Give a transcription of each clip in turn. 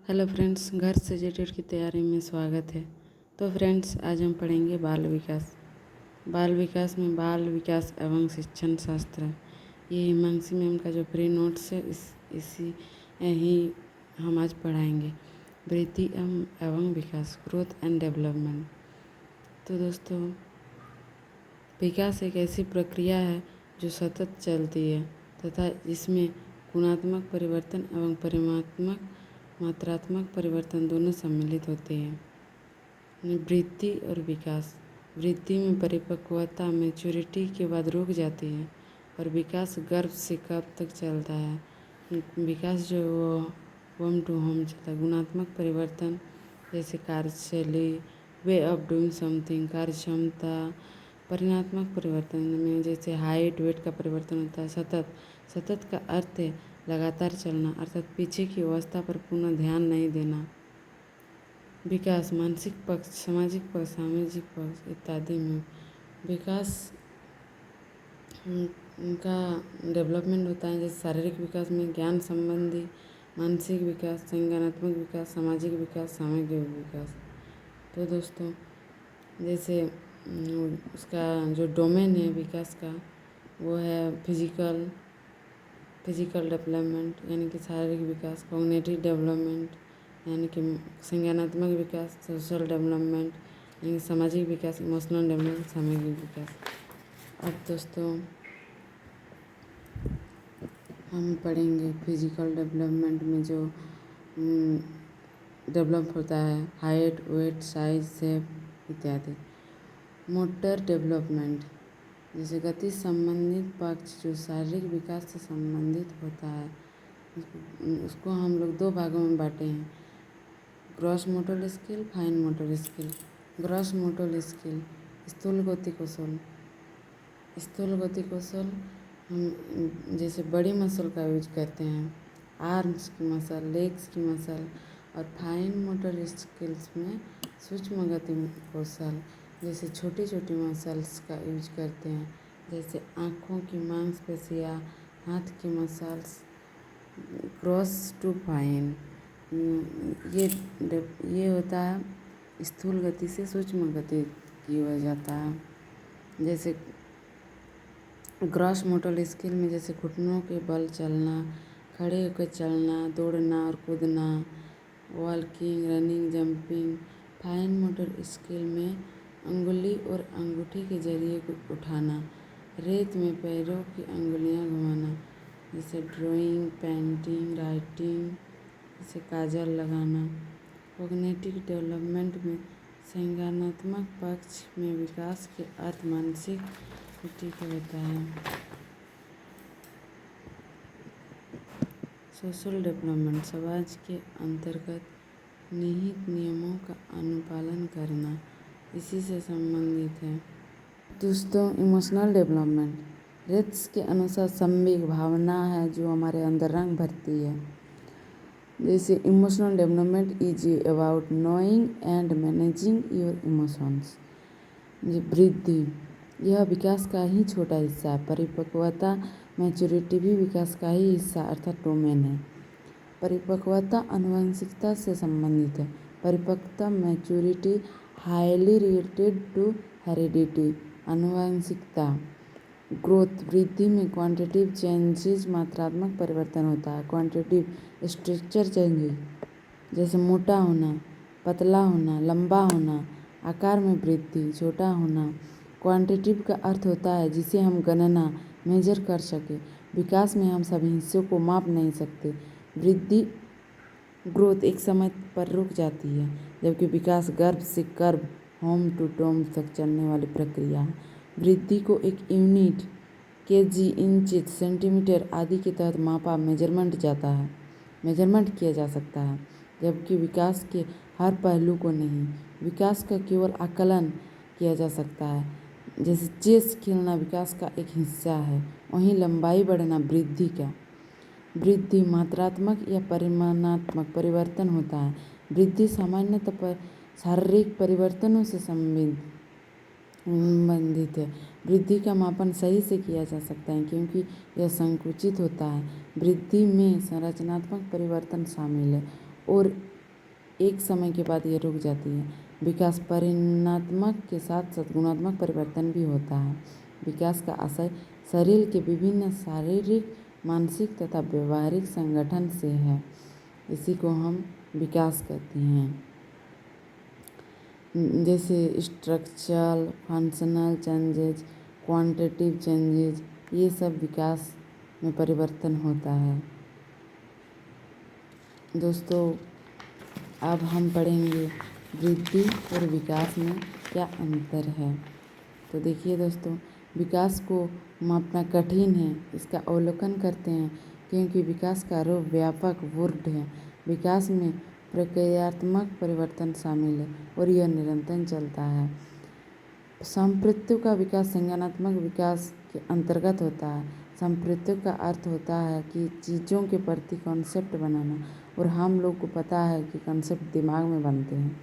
Hello friends, घर से जेटेड की तैयारी में स्वागत है। तो फ्रेंड्स, आज हम पढ़ेंगे बाल विकास। बाल विकास में बाल विकास एवं शिक्षण शास्त्र, ये हिमांशी मैम का जो प्री नोट्स है इसी ही हम आज पढ़ाएंगे। वृद्धि एवं विकास, ग्रोथ एंड डेवलपमेंट। तो दोस्तों, विकास एक ऐसी प्रक्रिया है जो सतत चलती है तथा इसमें गुणात्मक परिवर्तन एवं परिमाणात्मक मात्रात्मक परिवर्तन दोनों सम्मिलित होते हैं। वृद्धि और विकास, वृद्धि में परिपक्वता मैच्योरिटी के बाद रुक जाती है और विकास गर्भ से कब तक चलता है। विकास जो वो होम टू होम चलता है। गुणात्मक परिवर्तन जैसे कार्यशैली, वे ऑफ डूइंग समथिंग, कार्य क्षमता। परिमाणात्मक परिवर्तन में जैसे हाइट वेट का परिवर्तन होता है। सतत का अर्थ है लगातार चलना, अर्थात पीछे की अवस्था पर पुनः ध्यान नहीं देना। विकास मानसिक पक्ष, सामाजिक पक्ष, सामाजिक पक्ष इत्यादि में विकास का डेवलपमेंट होता है। जैसे शारीरिक विकास में ज्ञान संबंधी, मानसिक विकास, संज्ञानात्मक विकास, सामाजिक विकास, सामूहिक विकास। तो दोस्तों, जैसे उसका जो डोमेन है विकास का वो है फिजिकल डेवलपमेंट यानी कि शारीरिक विकास, कॉग्निटिव डेवलपमेंट यानी कि संज्ञानात्मक विकास, सोशल डेवलपमेंट यानी कि सामाजिक विकास, इमोशनल डेवलपमेंट, सामूहिक विकास। अब दोस्तों, हम पढ़ेंगे फिजिकल डेवलपमेंट में जो डेवलप होता है हाइट वेट साइज शेप इत्यादि। मोटर डेवलपमेंट जैसे गति संबंधित पक्ष जो शारीरिक विकास से संबंधित होता है, उसको हम लोग दो भागों में बांटे हैं, gross motor skill, fine motor skill. Gross motor skill स्थूल गति कौशल। स्थूल गति कौशल हम जैसे बड़ी मसल का यूज करते हैं, आर्म्स की मसल, लेग्स की मसल। और फाइन मोटर स्किल्स में सूक्ष्म गति कौशल जैसे छोटी छोटी मसल्स का यूज करते हैं, जैसे आँखों की मांसपेशियाँ, हाथ की मसल्स। क्रॉस टू फाइन ये होता है स्थूल गति से सूक्ष्म गति की हो जाता है। जैसे ग्रॉस मोटर स्किल में जैसे घुटनों के बल चलना, खड़े होकर चलना, दौड़ना और कूदना, walking, running, jumping. Fine motor skill में अंगुली और अंगूठी के जरिए उठाना, रेत में पैरों की अंगुलियां घुमाना, जैसे ड्राइंग, पेंटिंग, राइटिंग, जैसे काजल लगाना। कॉग्निटिव डेवलपमेंट में संज्ञानात्मक पक्ष में विकास के अर्थ मानसिक स्थिति का होता है। सोशल डेवलपमेंट समाज के अंतर्गत निहित नियमों का अनुपालन करना, इसी से संबंधित है। दोस्तों, इमोशनल डेवलपमेंट रेट्स के अनुसार संवेग भावना है जो हमारे अंदर रंग भरती है। जैसे emotional development is about knowing and managing your emotions. वृद्धि यह विकास का ही छोटा हिस्सा है। परिपक्वता मैच्योरिटी भी विकास का ही हिस्सा अर्थात डोमेन है। परिपक्वता आनुवंशिकता से संबंधित है। परिपक्वता maturity highly related to heredity. आनुवंशिकता ग्रोथ वृद्धि में क्वांटिटिव चेंजेस मात्रात्मक परिवर्तन होता है। क्वांटिटिव स्ट्रक्चर चेंजेस जैसे मोटा होना, पतला होना, लंबा होना, आकार में वृद्धि, छोटा होना। क्वांटिटिव का अर्थ होता है जिसे हम गणना मेजर कर सके। विकास में हम सभी हिस्सों को माप नहीं सकते। वृद्धि ग्रोथ एक समय पर रुक जाती है, जबकि विकास गर्भ से गर्भ होम टू टोम तक चलने वाली प्रक्रिया है। वृद्धि को एक यूनिट केजी, इंच, सेंटीमीटर आदि के तहत मापा मेजरमेंट किया जा सकता है, जबकि विकास के हर पहलू को नहीं। विकास का केवल आकलन किया जा सकता है। जैसे चेस खेलना विकास का एक हिस्सा है, वहीं लंबाई बढ़ना वृद्धि का। वृद्धि मात्रात्मक या परिमाणात्मक परिवर्तन होता है। वृद्धि सामान्यतः पर शारीरिक परिवर्तनों से संबंधित है। वृद्धि का मापन सही से किया जा सकता है क्योंकि यह संकुचित होता है। वृद्धि में संरचनात्मक परिवर्तन शामिल है और एक समय के बाद ये रुक जाती है। विकास परिमाणात्मक के साथ साथ गुणात्मक परिवर्तन भी होता है। विकास का आशय शरीर के विभिन्न शारीरिक, मानसिक तथा व्यवहारिक संगठन से है। इसी को हम विकास कहते हैं। जैसे structural, functional changes, quantitative changes, ये सब विकास में परिवर्तन होता है। दोस्तों, अब हम पढ़ेंगे वृद्धि और विकास में क्या अंतर है। तो देखिए दोस्तों, विकास को मापना कठिन है। इसका अवलोकन करते हैं क्योंकि विकास का रूप व्यापक वुर्ड है। विकास में प्रक्रियात्मक परिवर्तन शामिल है और यह निरंतर चलता है। संप्रत्यु का विकास संज्ञानात्मक विकास के अंतर्गत होता है। संप्रत्यु का अर्थ होता है कि चीज़ों के प्रति कॉन्सेप्ट बनाना, और हम लोग को पता है कि कॉन्सेप्ट दिमाग में बनते हैं।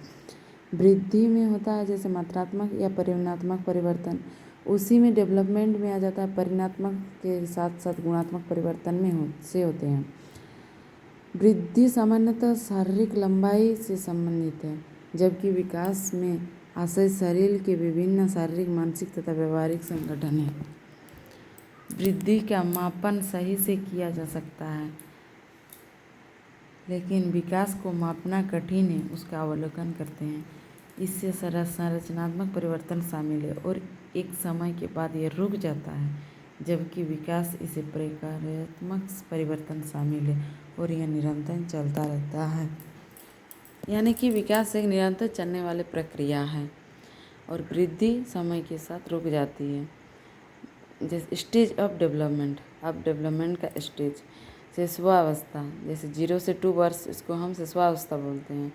वृद्धि में होता है जैसे मात्रात्मक या परिमाणात्मक परिवर्तन, उसी में डेवलपमेंट में आ जाता है। परिमाणात्मक के साथ साथ गुणात्मक परिवर्तन में होते हैं। वृद्धि सामान्यतः शारीरिक लंबाई से संबंधित है, जबकि विकास में आशय शरीर के विभिन्न शारीरिक, मानसिक तथा व्यवहारिक संगठन है। वृद्धि का मापन सही से किया जा सकता है, लेकिन विकास को मापना कठिन है। उसका अवलोकन करते हैं। इससे संरचनात्मक परिवर्तन शामिल है और एक समय के बाद यह रुक जाता है, जबकि विकास इसे प्रक्रियात्मक परिवर्तन शामिल है और यह निरंतर चलता रहता है। यानी कि विकास एक निरंतर चलने वाली प्रक्रिया है और वृद्धि समय के साथ रुक जाती है। जैसे स्टेज ऑफ डेवलपमेंट, अब डेवलपमेंट का स्टेज, शिशुआवस्था, जैसे 0 से 2 वर्ष, इसको हम शिशुआवस्था बोलते हैं।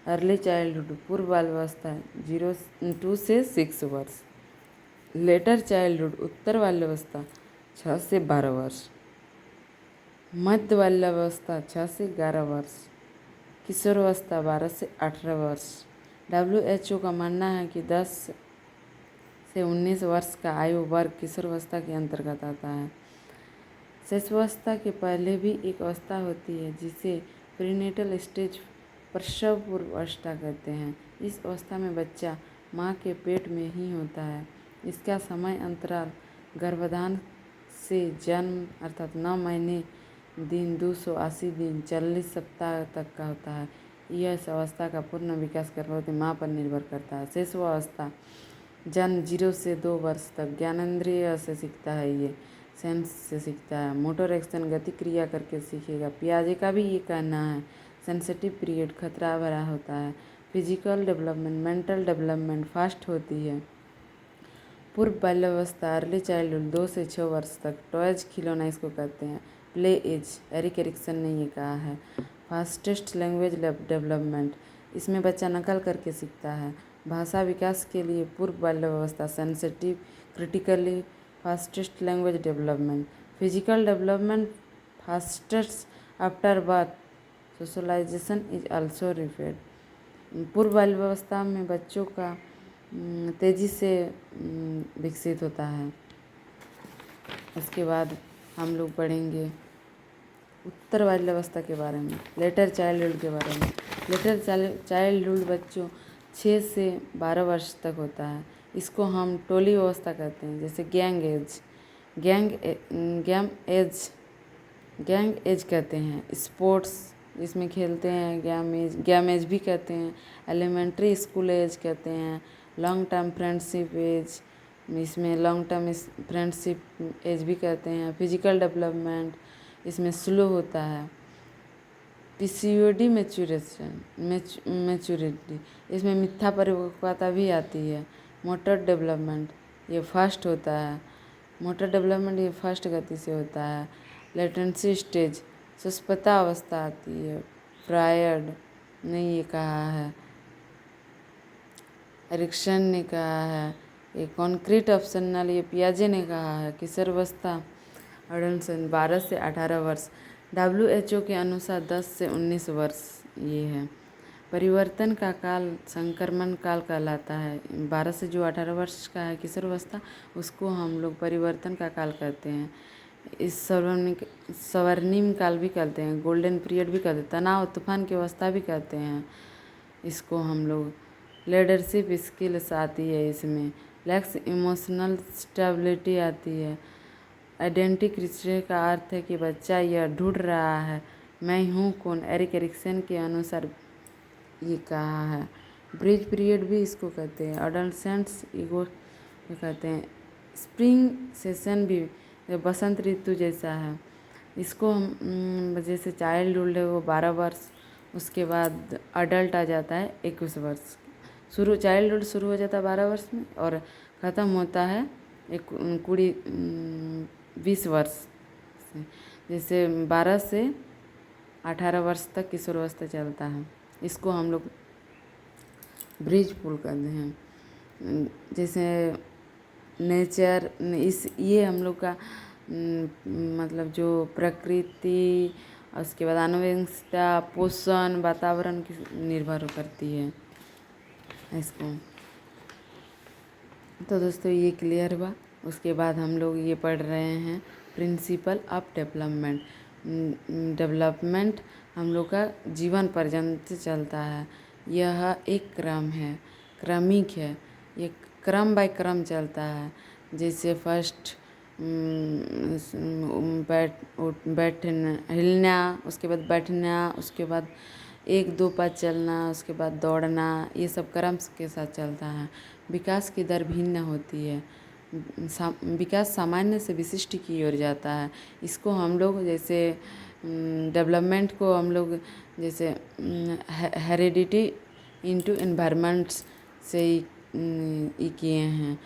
अर्ली चाइल्डहुड, पूर्व बाल्यावस्था, 2 से 6 वर्ष। लेटर चाइल्डहुड, उत्तर बाल्यावस्था, 6 से 12 वर्ष। मध्य बाल्यावस्था, 6 से 11 वर्ष। किशोरावस्था, 12 से 18 वर्ष। WHO का मानना है कि 10 से 19 वर्ष का आयु वर्ग किशोरावस्था के अंतर्गत आता है। शिशुअवस्था के पहले भी एक अवस्था होती है जिसे प्रीनेटल स्टेज, प्रसव पूर्व अवस्था कहते हैं। इस अवस्था में बच्चा माँ के पेट में ही होता है। इसका समय अंतराल गर्भाधान से जन्म अर्थात 9 महीने दिन, 280 दिन, 40 सप्ताह तक का होता है। यह इस अवस्था का पूर्ण विकास गर्भवती माँ पर निर्भर करता है। शिशुअवस्था, जन्म 0 से 2 वर्ष तक, ज्ञानेंद्रिय से सीखता है, ये सेंस से सीखता है। मोटर एक्शन, गति क्रिया करके सीखेगा। पियाजे का भी ये कहना है। सेंसिटिव पीरियड खतरा भरा होता है। Physical development, mental development fast होती है। पूर्व बाल्यावस्था, अर्ली चाइल्डहुड, 2 से 6 वर्ष तक, टॉयज खिलौना इसको कहते हैं। प्ले एज, एरिक एरिक्सन ने ये कहा है। फास्टेस्ट लैंग्वेज डेवलपमेंट, इसमें बच्चा नकल करके सीखता है। भाषा विकास के लिए पूर्व बाल्यावस्था, sensitive, critically fastest language development. Physical development fastest after birth, socialisation is also referred. पूर्व बाल्यावस्था में बच्चों का तेज़ी से विकसित होता है। उसके बाद हम लोग पढ़ेंगे उत्तर बाल्यावस्था के बारे में, लेटर चाइल्डहुड के बारे में। लेटर चाइल्डहुड बच्चों 6 से 12 वर्ष तक होता है। इसको हम टोली अवस्था कहते हैं। जैसे गैंग एज, गैंग एज कहते हैं। स्पोर्ट्स जिसमें खेलते हैं, गैम एज भी कहते हैं। एलिमेंट्री स्कूल एज कहते हैं। लॉन्ग टर्म फ्रेंडशिप एज, इसमें लॉन्ग टर्म फ्रेंडशिप एज भी कहते हैं। फिजिकल डेवलपमेंट, इसमें स्लो होता है। पीसीओडी मैच्योरिटी, इसमें मिथ्या परिपक्वता भी आती है। मोटर डेवलपमेंट, ये फास्ट होता है। मोटर डेवलपमेंट ये फास्ट गति से होता है। लेटेंसी स्टेज, सुस्पता अवस्था आती है। फ्रायड ने ये कहा है, एरिक्सन ने कहा है। ये कॉन्क्रीट ऑप्शनल, ये पियाजे ने कहा है। किशोरावस्था, एडोलसेंस, 12 से 18 वर्ष। WHO के अनुसार 10 से 19 वर्ष ये है। परिवर्तन का काल संक्रमण काल कहलाता है। 12 से जो 18 वर्ष का है किशोरावस्था, उसको हम लोग परिवर्तन का काल कहते हैं। इस स्वर्णिम काल भी कहते हैं, गोल्डन पीरियड भी कहते हैं, तनाव तूफान की अवस्था भी कहते हैं इसको हम लोग। लीडरशिप स्किल्स आती है इसमें, लैक्स इमोशनल स्टेबिलिटी आती है। आइडेंटिटी क्रिएशन का अर्थ है कि बच्चा यह ढूंढ रहा है मैं हूँ कौन, एरिक एरिक्सन के अनुसार ये कहा है। ब्रिज पीरियड भी इसको कहते हैं, अडोलसेंस ईगो कहते हैं। स्प्रिंग सेशन भी बसंत ऋतु जैसा है। इसको हम जैसे चाइल्डहुड है वो 12 वर्ष, उसके बाद अडल्ट आ जाता है 21 वर्ष। चाइल्डहुड शुरू हो जाता है 12 वर्ष में और ख़त्म होता है 20 वर्ष से। जैसे 12 से 18 वर्ष तक किशोरावस्था चलता है। इसको हम लोग ब्रिज पुल कहते हैं। जैसे नेचर ये हम लोग का मतलब जो प्रकृति, उसके बाद आनुवंशिकता, पोषण, वातावरण की निर्भर करती है इसको। तो दोस्तों ये क्लियर हुआ। उसके बाद हम लोग ये पढ़ रहे हैं प्रिंसिपल ऑफ डेवलपमेंट। डेवलपमेंट हम लोग का जीवन पर्यंत चलता है। यह एक क्रम है, क्रमिक है, ये क्रम बाय क्रम चलता है। जैसे फर्स्ट बैठना, हिलना, उसके बाद बैठना, उसके बाद 1-2 पाँच चलना, उसके बाद दौड़ना, ये सब क्रम के साथ चलता है। विकास की दर भिन्न होती है। विकास सामान्य से विशिष्ट की ओर जाता है। इसको हम लोग जैसे डेवलपमेंट को हम लोग जैसे हेरिडिटी इनटू एनवायरनमेंट्स से ही किए हैं।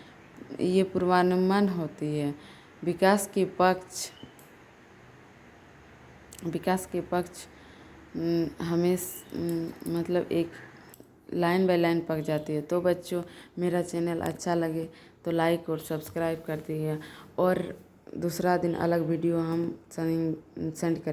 ये पूर्वानुमान होती है। विकास के पक्ष हमें मतलब एक लाइन बाय लाइन पक जाती है। तो बच्चों मेरा चैनल अच्छा लगे तो लाइक और सब्सक्राइब कर दीजिए और दूसरा दिन अलग वीडियो हम सेंड करें।